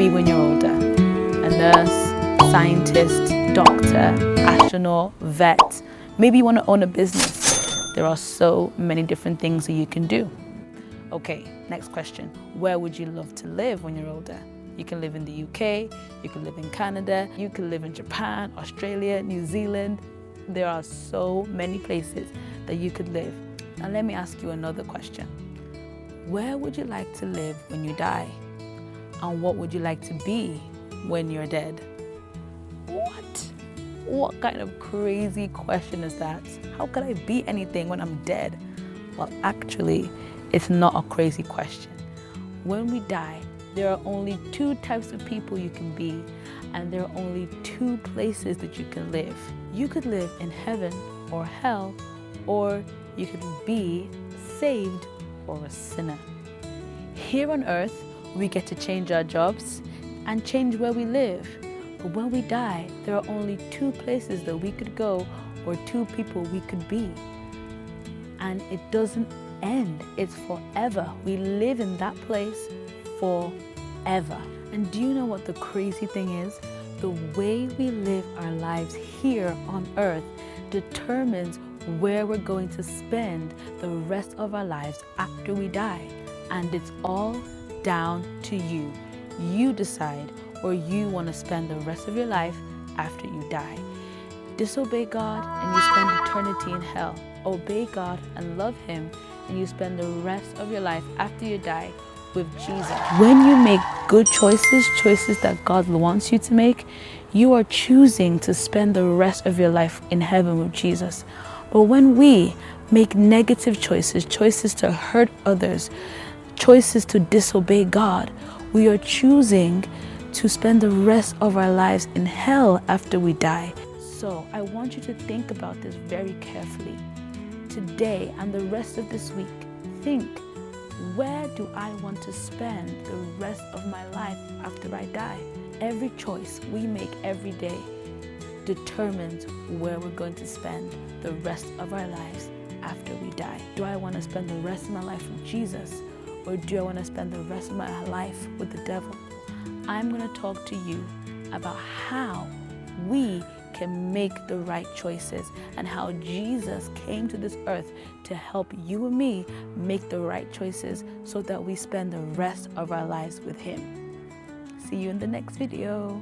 be when you're older? A nurse, scientist, doctor, astronaut, vet. Maybe you want to own a business. There are so many different things that you can do. Okay, next question. Where would you love to live when you're older? You can live in the UK, you can live in Canada, you can live in Japan, Australia, New Zealand. There are so many places that you could live. Now let me ask you another question. Where would you like to live when you die? And what would you like to be when you're dead? What? What kind of crazy question is that? How could I be anything when I'm dead? Well, actually, it's not a crazy question. When we die, there are only two types of people you can be, and there are only two places that you can live. You could live in heaven or hell, or you could be saved or a sinner. Here on earth, we get to change our jobs and change where we live. But when we die, there are only two places that we could go, or two people we could be. And it doesn't end, it's forever. We live in that place forever. And do you know what the crazy thing is? The way we live our lives here on earth determines where we're going to spend the rest of our lives after we die. And it's all down to you. You decide where you want to spend the rest of your life after you die. Disobey God and you spend eternity in hell. Obey God and love Him and you spend the rest of your life after you die with Jesus. When you make good choices, choices that God wants you to make, you are choosing to spend the rest of your life in heaven with Jesus. But when we make negative choices, choices to hurt others, choices to disobey God, we are choosing to spend the rest of our lives in hell after we die. So I want you to think about this very carefully. Today and the rest of this week, think, where do I want to spend the rest of my life after I die? Every choice we make every day determines where we're going to spend the rest of our lives after we die. Do I want to spend the rest of my life with Jesus, or do I want to spend the rest of my life with the devil? I'm going to talk to you about how we can make the right choices and how Jesus came to this earth to help you and me make the right choices so that we spend the rest of our lives with Him. See you in the next video.